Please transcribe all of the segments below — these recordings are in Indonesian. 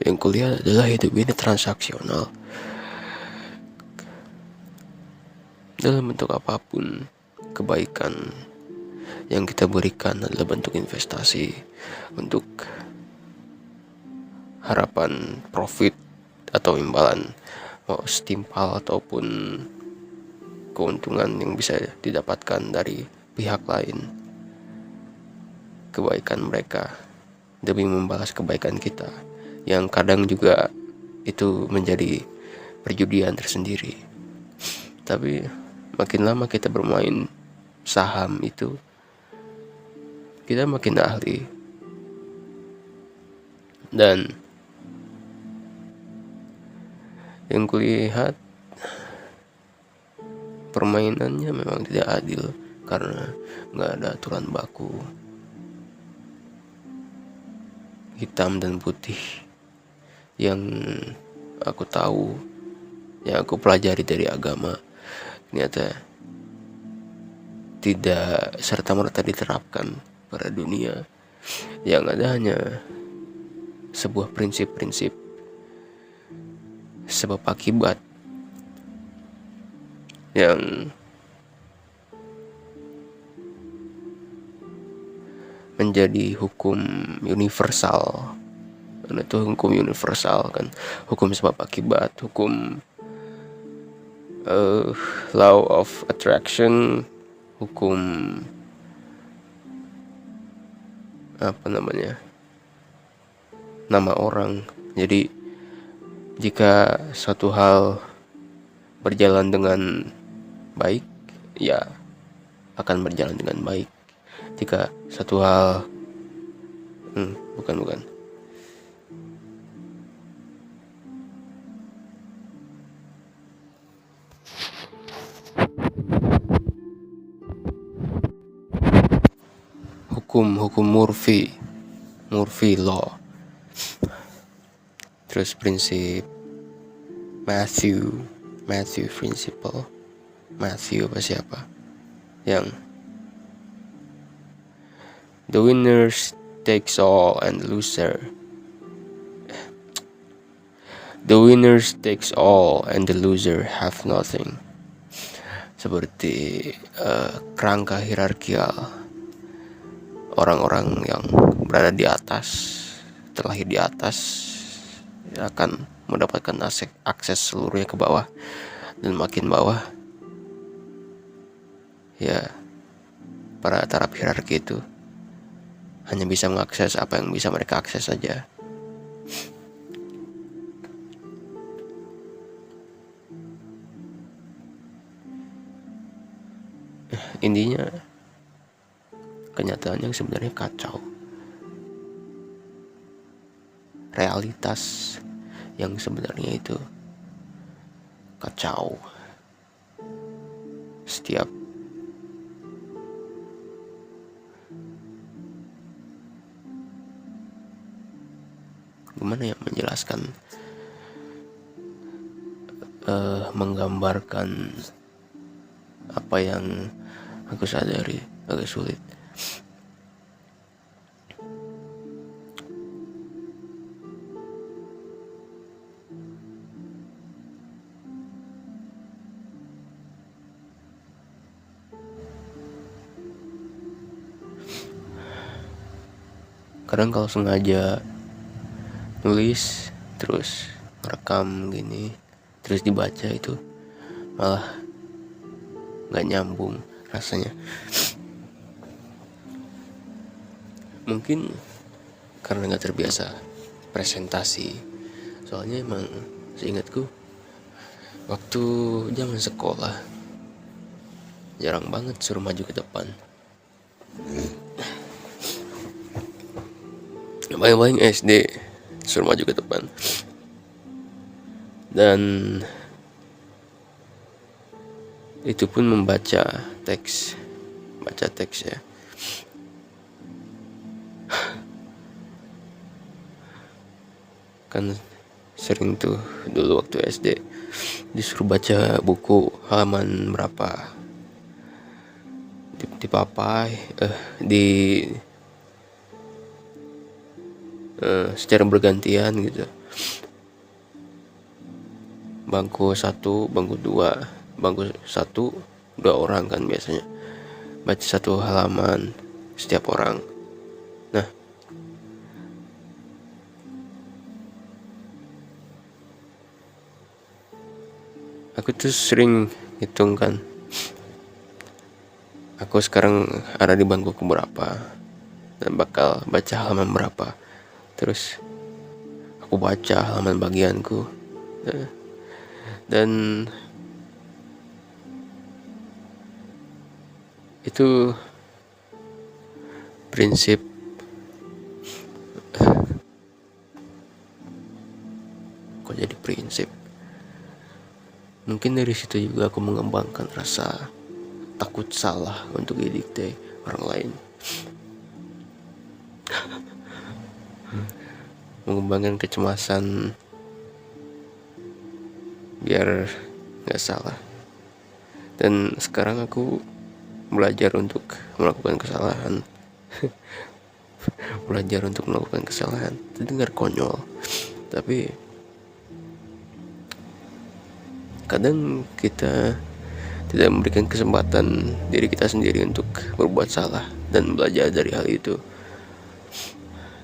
Yang kulihat adalah hidup ini transaksional. Dalam bentuk apapun, kebaikan yang kita berikan adalah bentuk investasi untuk harapan profit atau imbalan, mau setimpal ataupun keuntungan yang bisa didapatkan dari pihak lain. Kebaikan mereka demi membalas kebaikan kita, yang kadang juga itu menjadi perjudian tersendiri. Tapi makin lama kita bermain saham itu, kita makin ahli. Dan yang kulihat, permainannya memang tidak adil karena nggak ada aturan baku hitam dan putih. Yang aku tahu, yang aku pelajari dari agama, ternyata tidak serta-merta diterapkan pada dunia. Yang ada hanya sebuah prinsip-prinsip sebab akibat yang menjadi hukum universal. Dan itu hukum universal kan, hukum sebab akibat, hukum law of attraction, hukum nama orang. Jadi jika suatu hal berjalan dengan baik, ya akan berjalan dengan baik. Jika satu hal bukan hukum Murphy law. Terus prinsip Matthew principle. Matthew apa siapa yang the winners takes all and the loser have nothing. Seperti kerangka hierarkial. Orang-orang yang berada di atas, terlahir di atas, akan mendapatkan akses seluruhnya ke bawah. Dan makin bawah, ya para taraf hierarki itu hanya bisa mengakses apa yang bisa mereka akses saja. Intinya kenyataan yang sebenarnya kacau. Realitas yang sebenarnya itu kacau. Setiap gimana ya menjelaskan, menggambarkan apa yang aku sadari agak sulit. Kadang kalau sengaja nulis terus rekam gini terus dibaca, itu malah nggak nyambung rasanya. Mungkin karena nggak terbiasa presentasi. Soalnya emang seingatku waktu zaman sekolah jarang banget suruh maju ke depan. Paling-paling SD suruh maju ke depan. Dan itu pun membaca teks ya. Kan sering tuh dulu waktu SD disuruh baca buku halaman berapa, di papai, secara bergantian gitu. Bangku satu, bangku satu, dua orang kan biasanya, baca satu halaman setiap orang. Nah, aku tuh sering hitung kan, aku sekarang ada di bangku keberapa dan bakal baca halaman berapa. Terus aku baca halaman bagianku, dan itu prinsip kok jadi prinsip. Mungkin dari situ juga aku mengembangkan rasa takut salah untuk didikte orang lain, mengembangkan kecemasan biar nggak salah. Dan sekarang aku belajar untuk melakukan kesalahan. Belajar untuk melakukan kesalahan terdengar konyol, tapi kadang kita tidak memberikan kesempatan diri kita sendiri untuk berbuat salah dan belajar dari hal itu.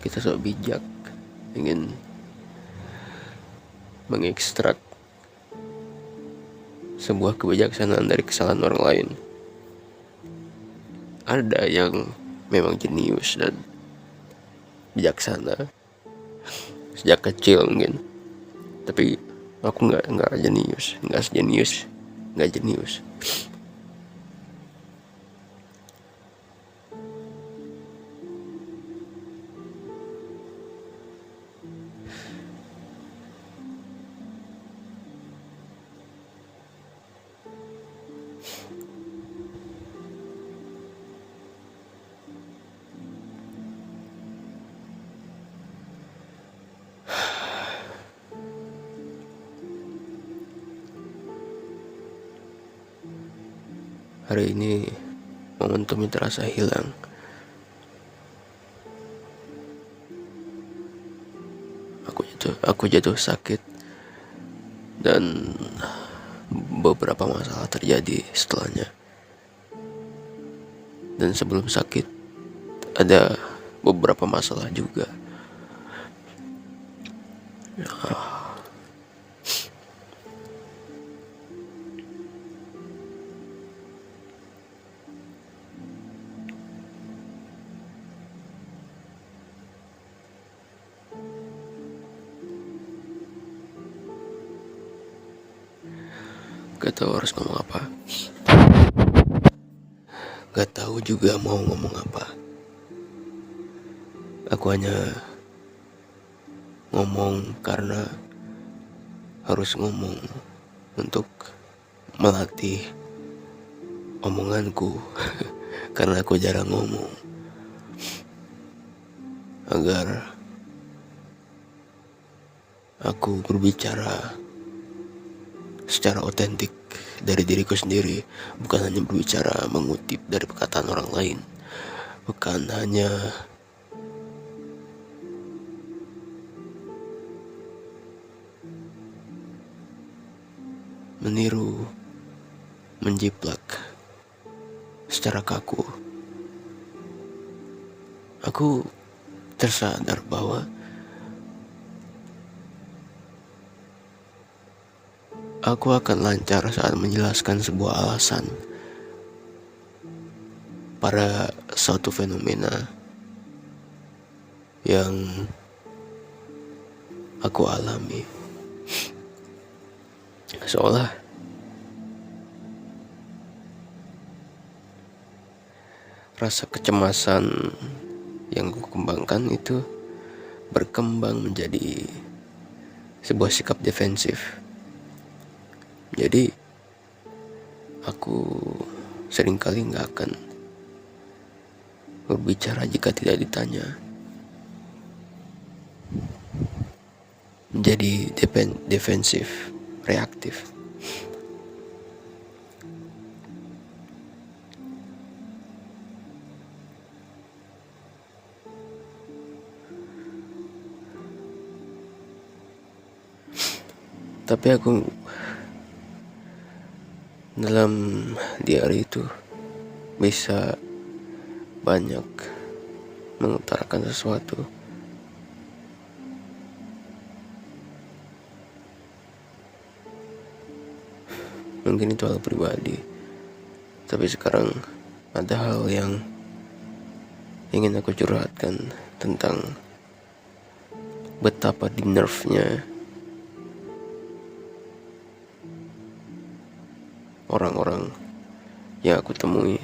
Kita sok bijak ingin mengekstrak sebuah kebijaksanaan dari kesalahan orang lain. Ada yang memang jenius dan bijaksana sejak kecil mungkin, tapi aku nggak jenius, nggak jenius. Hari ini momentumnya terasa hilang. Aku jatuh sakit dan beberapa masalah terjadi setelahnya. Dan sebelum sakit ada beberapa masalah juga. Gak tahu harus ngomong apa. Gak tahu juga mau ngomong apa. Aku hanya ngomong karena harus ngomong untuk melatih omonganku karena aku jarang ngomong, agar aku berbicara secara otentik dari diriku sendiri, bukan hanya berbicara mengutip dari perkataan orang lain, bukan hanya meniru, menjiplak secara kaku. Aku tersadar bahwa aku akan lancar saat menjelaskan sebuah alasan pada suatu fenomena yang aku alami. Seolah rasa kecemasan yang ku kembangkan itu berkembang menjadi sebuah sikap defensif. Jadi aku seringkali gak akan berbicara jika tidak ditanya. Menjadi defensif, reaktif. Tapi aku dalam diary itu bisa banyak mengutarakan sesuatu. Mungkin itu hal pribadi, tapi sekarang ada hal yang ingin aku curhatkan tentang betapa di nerve-nya orang-orang yang aku temui.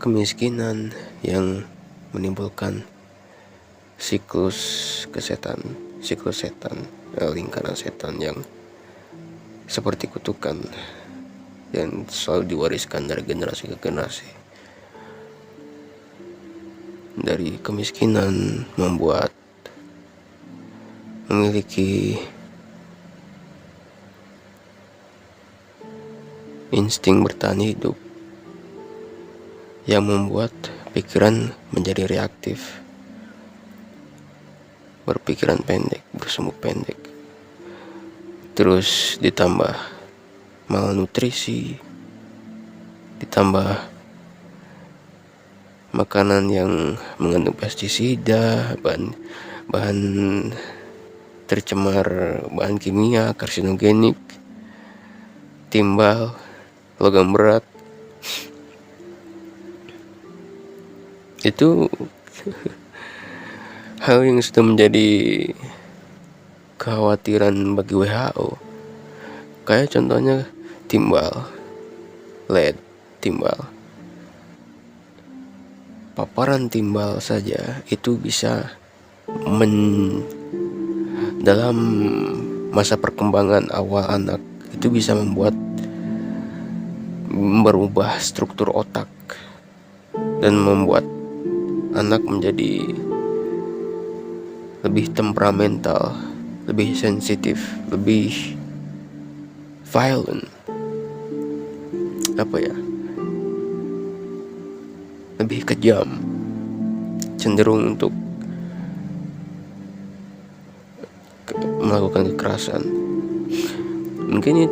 Kemiskinan yang menimbulkan siklus setan, lingkaran setan yang seperti kutukan yang selalu diwariskan dari generasi ke generasi. Dari kemiskinan membuat memiliki insting bertahan hidup yang membuat pikiran menjadi reaktif, berpikiran pendek, bersumbu pendek. Terus ditambah malnutrisi, ditambah makanan yang mengandung pestisida, bahan tercemar, bahan kimia, karsinogenik, timbal, logam berat. Itu hal yang sudah menjadi kekhawatiran bagi WHO. Kayak contohnya timbal, lead, timbal. Paparan timbal saja itu bisa dalam masa perkembangan awal anak itu bisa merubah struktur otak dan membuat anak menjadi lebih temperamental, lebih sensitif, lebih violent, lebih kejam, cenderung untuk melakukan kekerasan. Mungkin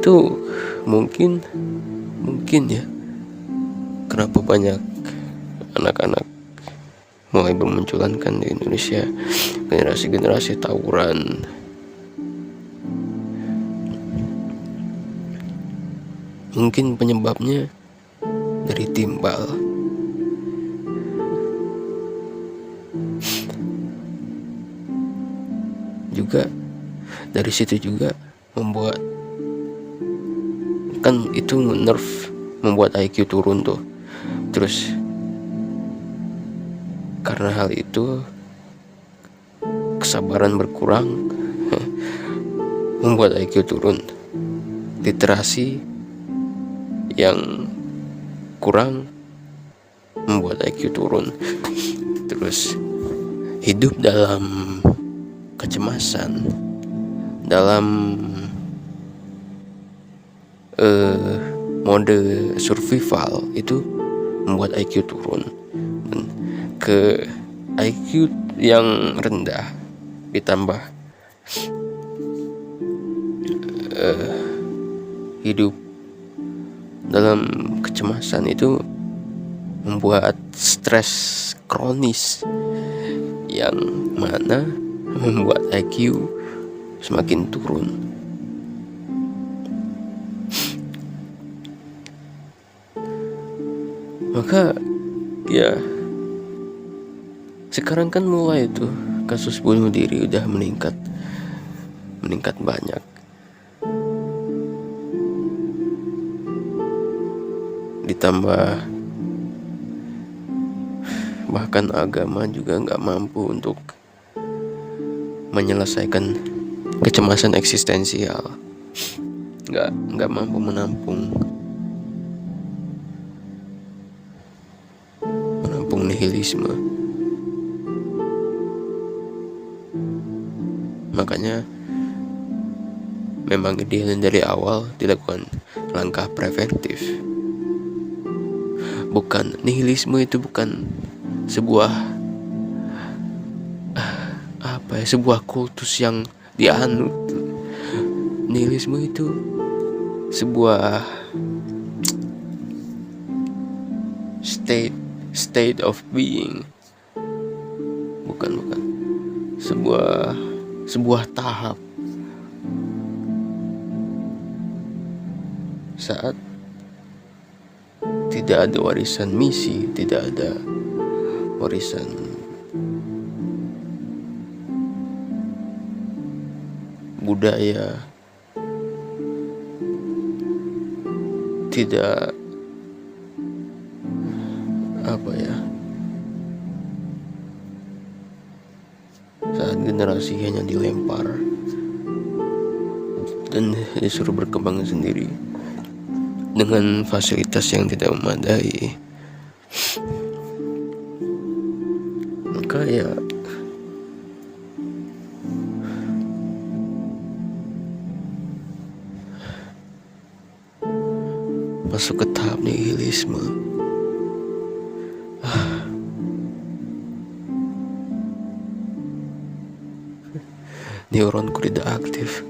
ya, kenapa banyak anak-anak mulai bermunculan kan di Indonesia, generasi tawuran. Mungkin penyebabnya dari timbal. Juga dari situ juga membuat kan itu nerve, membuat IQ turun tuh. Terus karena hal itu kesabaran berkurang, membuat IQ turun. Literasi yang kurang membuat IQ turun. Terus hidup dalam kecemasan, dalam mode survival itu membuat IQ turun. Dan ke IQ yang rendah ditambah hidup dalam kecemasan itu membuat stres kronis yang mana membuat IQ semakin turun. Maka ya sekarang kan mulai tuh kasus bunuh diri udah meningkat banyak. Ditambah bahkan agama juga nggak mampu untuk menyelesaikan kecemasan eksistensial, nggak mampu menampung nihilisme. Makanya memang ideal dari awal dilakukan langkah preventif. Bukan nihilisme itu bukan sebuah sebuah kultus yang dianut. Nihilisme itu sebuah state of being, bukan sebuah tahap saat tidak ada warisan misi, tidak ada warisan budaya, tidak saat generasi hanya dilempar dan disuruh berkembang sendiri dengan fasilitas yang tidak memadai. Maka ya masuk ke tahap nihilisme. Neuronku tidak aktif.